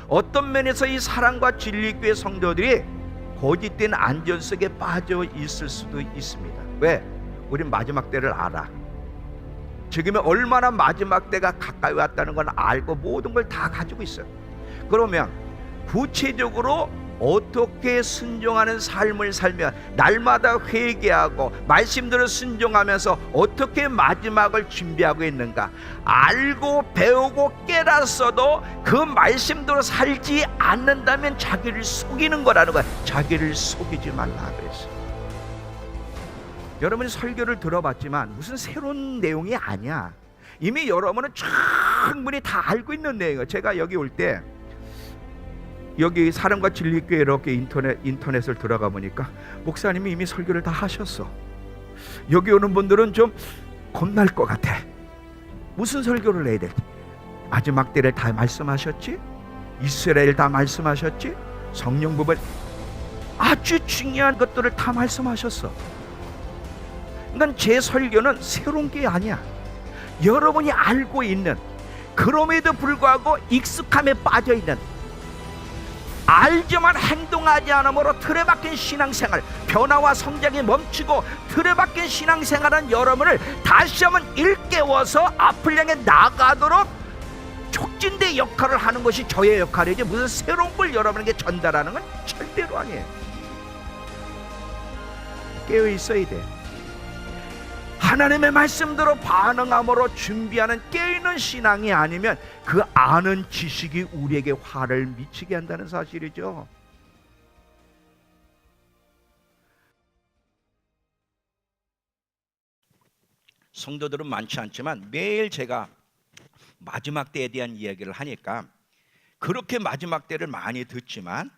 어떤 면에서 이 사랑과 진리교회 성도들이 거짓된 안전 속에 빠져 있을 수도 있습니다. 왜? 우린 마지막 때를 알아. 지금이 얼마나 마지막 때가 가까이 왔다는 걸 알고 모든 걸 다 가지고 있어요. 그러면 구체적으로 어떻게 순종하는 삶을 살며 날마다 회개하고 말씀대로 순종하면서 어떻게 마지막을 준비하고 있는가, 알고 배우고 깨달았어도 그 말씀대로 살지 않는다면 자기를 속이는 거라는 거야. 자기를 속이지 말라 그랬어. 여러분이 설교를 들어봤지만 무슨 새로운 내용이 아니야. 이미 여러분은 충분히 다 알고 있는 내용이에요. 제가 여기 올 때 여기 사랑과 진리교회 이렇게 인터넷을 들어가 보니까 목사님이 이미 설교를 다 하셨어. 여기 오는 분들은 좀 겁날 것 같아. 무슨 설교를 해야 될지. 마지막 때를 다 말씀하셨지? 이스라엘 다 말씀하셨지? 성령 부분 아주 중요한 것들을 다 말씀하셨어. 그러니까 제 설교는 새로운 게 아니야. 여러분이 알고 있는, 그럼에도 불구하고 익숙함에 빠져있는, 알지만 행동하지 않으므로 틀에 박힌 신앙생활, 변화와 성장이 멈추고 틀에 박힌 신앙생활은 여러분을 다시 한번 일깨워서 앞을 향해 나가도록 촉진대 역할을 하는 것이 저의 역할이지, 무슨 새로운 걸 여러분에게 전달하는 건 절대로 아니에요. 깨어 있어야 돼. 하나님의 말씀대로 반응함으로 준비하는 깨어있는 신앙이 아니면 그 아는 지식이 우리에게 화를 미치게 한다는 사실이죠. 성도들은 많지 않지만 매일 제가 마지막 때에 대한 이야기를 하니까 그렇게 마지막 때를 많이 듣지만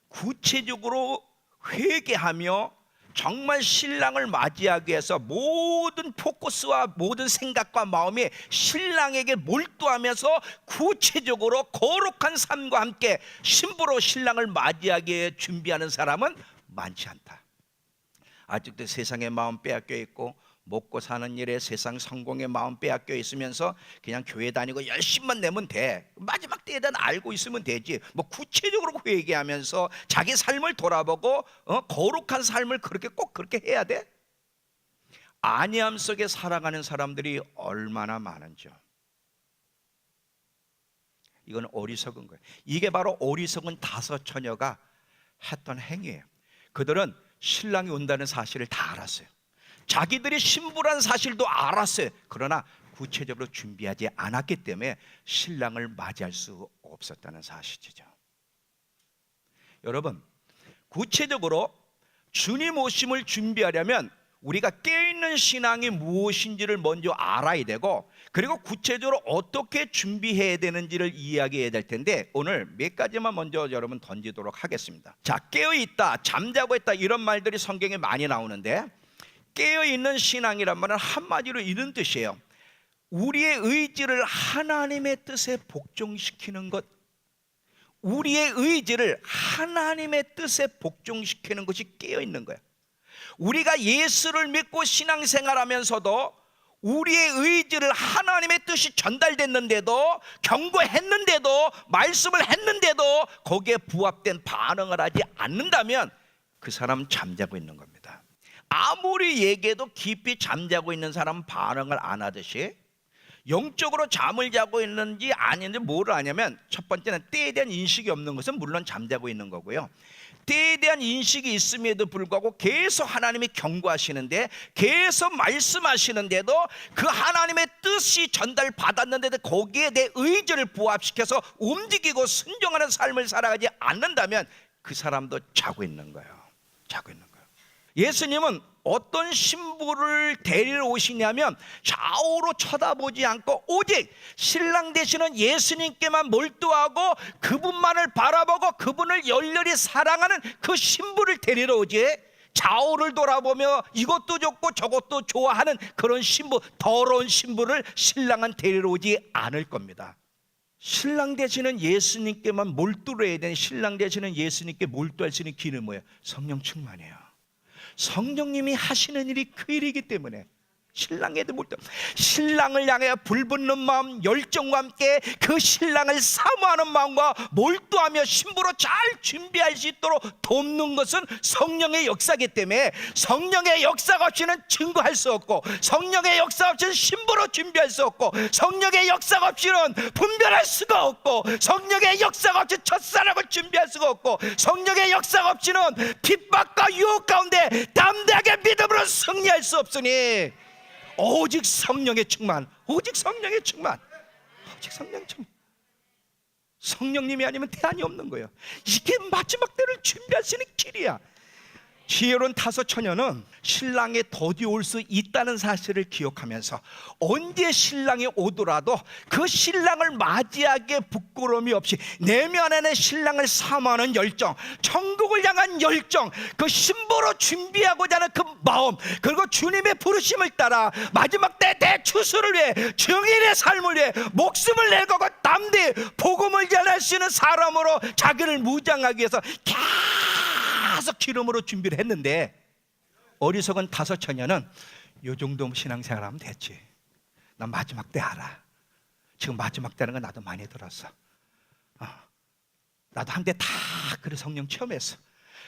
구체적으로 회개하며 정말 신랑을 맞이하기 위해서 모든 포커스와 모든 생각과 마음이 신랑에게 몰두하면서 구체적으로 거룩한 삶과 함께 신부로 신랑을 맞이하기 위해 준비하는 사람은 많지 않다. 아직도 세상의 마음 빼앗겨 있고 먹고 사는 일에 세상 성공의 마음 빼앗겨 있으면서 그냥 교회 다니고 열심만 내면 돼. 마지막 때에 대한 알고 있으면 되지. 뭐 구체적으로 회개하면서 자기 삶을 돌아보고 거룩한 삶을 꼭 그렇게 해야 돼? 안위함 속에 살아가는 사람들이 얼마나 많은지요. 이건 어리석은 거예요. 이게 바로 어리석은 다섯 처녀가 했던 행위예요. 그들은 신랑이 온다는 사실을 다 알았어요. 자기들이 신부란 사실도 알았어요. 그러나 구체적으로 준비하지 않았기 때문에 신랑을 맞이할 수 없었다는 사실이죠. 여러분, 구체적으로 주님 오심을 준비하려면 우리가 깨어있는 신앙이 무엇인지를 먼저 알아야 되고, 그리고 구체적으로 어떻게 준비해야 되는지를 이야기해야 될 텐데, 오늘 몇 가지만 먼저 여러분 던지도록 하겠습니다. 자, 깨어있다, 잠자고 있다, 이런 말들이 성경에 많이 나오는데, 깨어있는 신앙이란 말은 한마디로 이런 뜻이에요. 우리의 의지를 하나님의 뜻에 복종시키는 것, 우리의 의지를 하나님의 뜻에 복종시키는 것이 깨어있는 거예요. 우리가 예수를 믿고 신앙생활하면서도 우리의 의지를 하나님의 뜻이 전달됐는데도, 경고했는데도, 말씀을 했는데도 거기에 부합된 반응을 하지 않는다면 그 사람은 잠자고 있는 겁니다. 아무리 얘기해도 깊이 잠자고 있는 사람은 반응을 안 하듯이 영적으로 잠을 자고 있는지 아닌지 뭐를 아냐면, 첫 번째는 때에 대한 인식이 없는 것은 물론 잠자고 있는 거고요. 때에 대한 인식이 있음에도 불구하고 계속 하나님이 경고하시는데, 계속 말씀하시는데도 그 하나님의 뜻이 전달받았는데도 거기에 내 의지를 부합시켜서 움직이고 순종하는 삶을 살아가지 않는다면 그 사람도 자고 있는 거예요. 자고 있는 거예요. 예수님은 어떤 신부를 데리러 오시냐면 좌우로 쳐다보지 않고 오직 신랑 되시는 예수님께만 몰두하고 그분만을 바라보고 그분을 열렬히 사랑하는 그 신부를 데리러 오지, 좌우를 돌아보며 이것도 좋고 저것도 좋아하는 그런 신부, 더러운 신부를 신랑은 데리러 오지 않을 겁니다. 신랑 되시는 예수님께만 몰두를 해야 되는, 신랑 되시는 예수님께 몰두할 수 있는 길은 뭐예요? 성령 충만이에요. 성령님이 하시는 일이 그 일이기 때문에 신랑에도 몰두 신랑을 향해 불붙는 마음, 열정과 함께 그 신랑을 사모하는 마음과 몰두하며 신부로 잘 준비할 수 있도록 돕는 것은 성령의 역사이기 때문에 성령의 역사가 없이는 증거할 수 없고, 성령의 역사 없이는 신부로 준비할 수 없고, 성령의 역사가 없이는 분별할 수가 없고, 성령의 역사가 없이 첫사랑을 준비할 수가 없고, 성령의 역사가 없이는 핍박과 유혹 가운데 담대하게 믿음으로 승리할 수 없으니 오직 성령의 충만, 오직 성령의 충만, 오직 성령의 충만. 성령님이 아니면 대안이 없는 거예요. 이게 마지막 때를 준비할 수 있는 길이야. 지혜로운 다섯 처녀는 신랑이 더디 올 수 있다는 사실을 기억하면서 언제 신랑이 오더라도 그 신랑을 맞이하기에 부끄러움이 없이 내면 안에 신랑을 사모하는 열정, 천국을 향한 열정, 그 신부로 준비하고자 하는 그 마음, 그리고 주님의 부르심을 따라 마지막 때 대추수를 위해, 증인의 삶을 위해 목숨을 내걸고 담대히 복음을 전할 수 있는 사람으로 자기를 무장하기 위해서 계속 기름으로 준비를 했는데, 어리석은 다섯 처녀는 요 정도 신앙생활하면 됐지, 난 마지막 때 알아, 지금 마지막 때라는 건 나도 많이 들었어, 나도 한때 다 그래 성령 체험했어.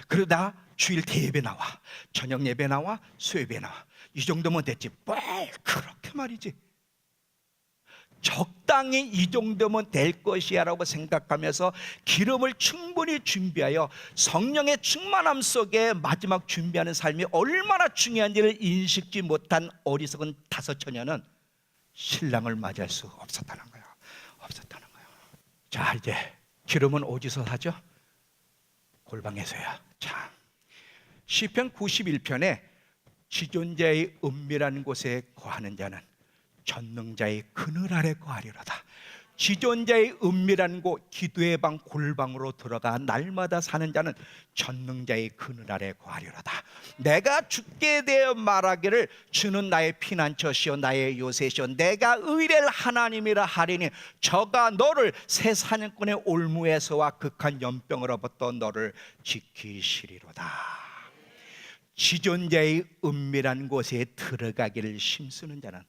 그리고 나 주일 대예배 나와, 저녁 예배 나와, 수요예배 나와, 이 정도면 됐지. 뭘 그렇게 말이지. 적당히 이 정도면 될 것이야 라고 생각하면서 기름을 충분히 준비하여 성령의 충만함 속에 마지막 준비하는 삶이 얼마나 중요한지를 인식지 못한 어리석은 다섯 처녀는 신랑을 맞이할 수 없었다는 거야. 없었다는 거야. 자, 이제 기름은 어디서 사죠? 골방에서야. 자, 시편 91편에 지존자의 은밀한 곳에 거하는 자는 전능자의 그늘 아래 거하리로다. 지존자의 은밀한 곳, 기도의 방, 골방으로 들어가 날마다 사는 자는 전능자의 그늘 아래 거하리로다. 내가 주께 대해 말하기를 주는 나의 피난처시오 나의 요새시오 내가 의뢰할 하나님이라 하리니 저가 너를 새 사냥꾼의 올무에서와 극한 연병으로부터 너를 지키시리로다. 지존자의 은밀한 곳에 들어가기를 힘쓰는 자는,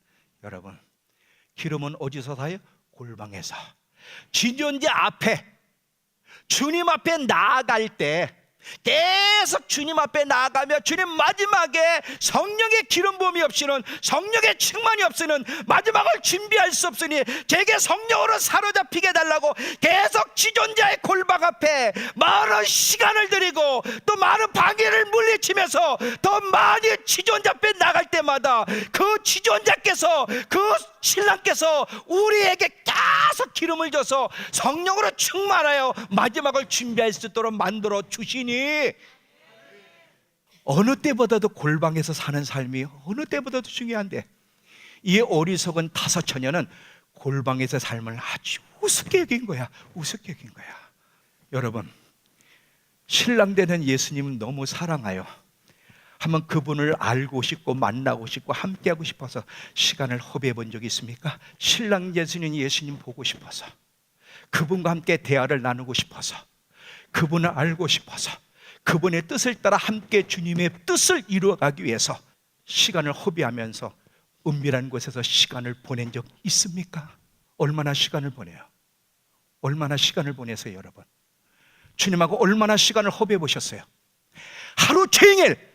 여러분, 기름은 어디서 사요? 골방에서. 지존자 앞에, 주님 앞에 나아갈 때 계속 주님 앞에 나아가며 주님 마지막에 성령의 기름 부음이 없이는, 성령의 충만이 없이는 마지막을 준비할 수 없으니 제게 성령으로 사로잡히게 해달라고 계속 지존자의 골방 앞에 많은 시간을 들이고 또 많은 방해를 물리치면서 더 많이 지존자 앞에 나갈 때마다 그 지존자께서, 그 신랑께서 우리에게 계속 기름을 줘서 성령으로 충만하여 마지막을 준비할 수 있도록 만들어 주시니, 어느 때보다도 골방에서 사는 삶이 어느 때보다도 중요한데, 이 어리석은 다섯 처녀는 골방에서 삶을 아주 우습게 여긴 거야. 우습게 여긴 거야. 여러분, 신랑 되는 예수님은 너무 사랑하여 한번 그분을 알고 싶고 만나고 싶고 함께하고 싶어서 시간을 허비해 본 적이 있습니까? 신랑 예수님, 예수님 보고 싶어서, 그분과 함께 대화를 나누고 싶어서, 그분을 알고 싶어서, 그분의 뜻을 따라 함께 주님의 뜻을 이루어가기 위해서 시간을 허비하면서 은밀한 곳에서 시간을 보낸 적 있습니까? 얼마나 시간을 보내요? 얼마나 시간을 보내세요, 여러분? 주님하고 얼마나 시간을 허비해 보셨어요? 하루 종일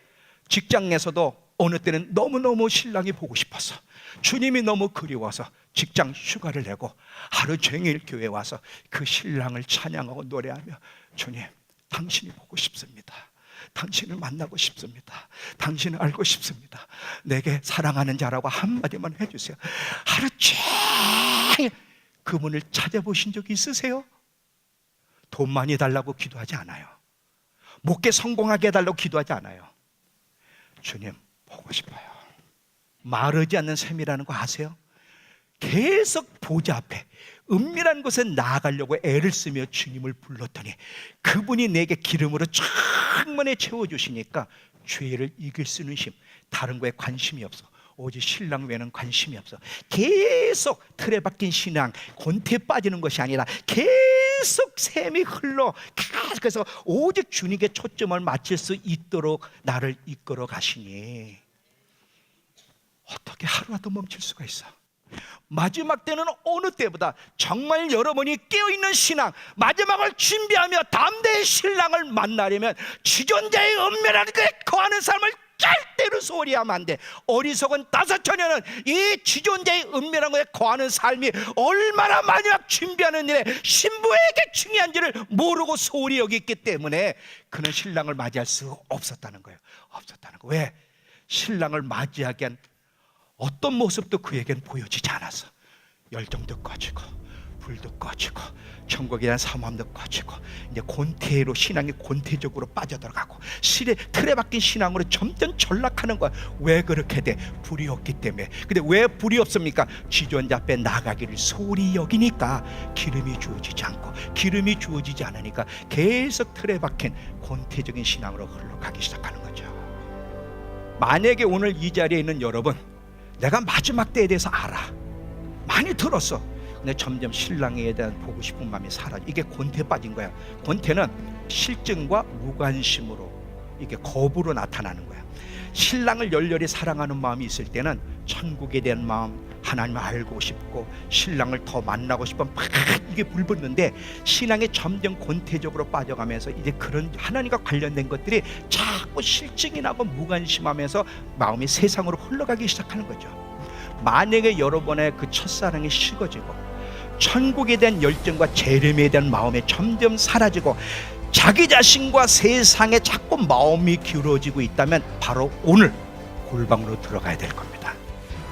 직장에서도 어느 때는 너무너무 신랑이 보고 싶어서, 주님이 너무 그리워서 직장 휴가를 내고 하루 종일 교회 와서 그 신랑을 찬양하고 노래하며, 주님, 당신이 보고 싶습니다. 당신을 만나고 싶습니다. 당신을 알고 싶습니다. 내게 사랑하는 자라고 한마디만 해주세요. 하루 종일 그분을 찾아보신 적이 있으세요? 돈 많이 달라고 기도하지 않아요. 목회 성공하게 해달라고 기도하지 않아요. 주님, 보고 싶어요. 마르지 않는 셈이라는 거 아세요? 계속 보좌 앞에 은밀한 곳에 나아가려고 애를 쓰며 주님을 불렀더니 그분이 내게 기름으로 충만히 채워주시니까 죄를 이길 수 있는 힘, 다른 거에 관심이 없어. 오직 신랑 외에는 관심이 없어. 계속 틀에 박힌 신앙, 곤태에 빠지는 것이 아니라 계속 샘이 흘러, 그래서 오직 주님께 초점을 맞출 수 있도록 나를 이끌어 가시니 어떻게 하루라도 멈출 수가 있어? 마지막 때는 어느 때보다 정말 여러분이 깨어있는 신앙, 마지막을 준비하며 담대히 신랑을 만나려면 주전자의 은밀한 것에 거하는 삶을 절대로 소홀히 하면 안 돼. 어리석은 다섯 처녀는 이 주전자의 은밀한 것에 거하는 삶이 얼마나 마지막 준비하는 일에 신부에게 중요한지를 모르고 소홀히 여겼기 때문에 그는 신랑을 맞이할 수 없었다는 거예요. 없었다는 거. 왜? 신랑을 맞이하기 위한 어떤 모습도 그에겐 보여지지 않았어. 열정도 꺼지고 불도 꺼지고 천국에 대한 사모함도 꺼지고 이제 곤태로 신앙이 곤태적으로 빠져들어가고 틀에 박힌 신앙으로 점점 전락하는 거야. 왜 그렇게 돼? 불이 없기 때문에. 근데 왜 불이 없습니까? 주전자 앞에 나가기를 소홀히 여기니까 기름이 주어지지 않고, 기름이 주어지지 않으니까 계속 틀에 박힌 곤태적인 신앙으로 흘러가기 시작하는 거죠. 만약에 오늘 이 자리에 있는 여러분, 내가 마지막 때에 대해서 알아, 많이 들었어. 근데 점점 신랑에 대한 보고 싶은 마음이 사라져. 이게 곤태 빠진 거야. 곤태는 실증과 무관심으로, 이게 겁으로 나타나는 거야. 신랑을 열렬히 사랑하는 마음이 있을 때는 천국에 대한 마음, 하나님을 알고 싶고 신랑을 더 만나고 싶은 막 이게 불붙는데, 신앙에 점점 곤태적으로 빠져가면서 이제 그런 하나님과 관련된 것들이 자꾸 실증이 나고 무관심하면서 마음이 세상으로 흘러가기 시작하는 거죠. 만약에 여러분의 그 첫사랑이 식어지고 천국에 대한 열정과 재림에 대한 마음이 점점 사라지고 자기 자신과 세상에 자꾸 마음이 기울어지고 있다면 바로 오늘 골방으로 들어가야 될 겁니다.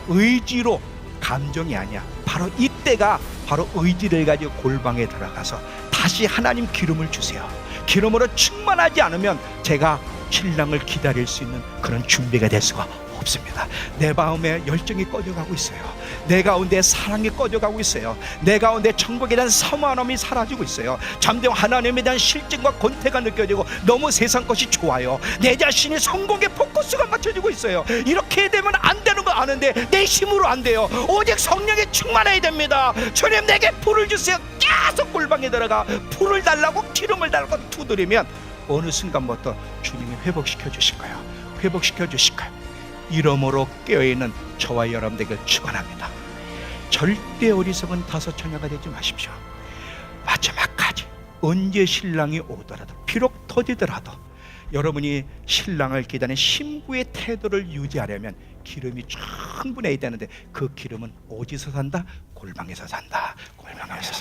의지로, 감정이 아니야. 바로 이때가 바로 의지를 가지고 골방에 들어가서 다시 하나님 기름을 주세요. 기름으로 충만하지 않으면 제가 신랑을 기다릴 수 있는 그런 준비가 될 수가 없습니다. 내 마음에 열정이 꺼져가고 있어요. 내 가운데 사랑이 꺼져가고 있어요. 내 가운데 천국에 대한 사모함이 사라지고 있어요. 점점 하나님에 대한 실증과 권태가 느껴지고 너무 세상 것이 좋아요. 내 자신이 성공에 포커스가 맞춰지고 있어요. 이렇게 되면 안 되는 거 아는데 내 힘으로 안 돼요. 오직 성령에 충만해야 됩니다. 주님, 내게 불을 주세요. 계속 골방에 들어가 불을 달라고, 기름을 달라고 두드리면 어느 순간부터 주님이 회복시켜 주실 거예요. 회복시켜 주실 거예요. 이러므로 깨어있는 저와 여러분들에게 축원합니다. 절대 어리석은 다섯 처녀가 되지 마십시오. 마지막까지 언제 신랑이 오더라도, 비록 터지더라도 여러분이 신랑을 기다리는 신부의 태도를 유지하려면 기름이 충분해야 되는데, 그 기름은 어디서 산다? 골방에서 산다. 골방에서.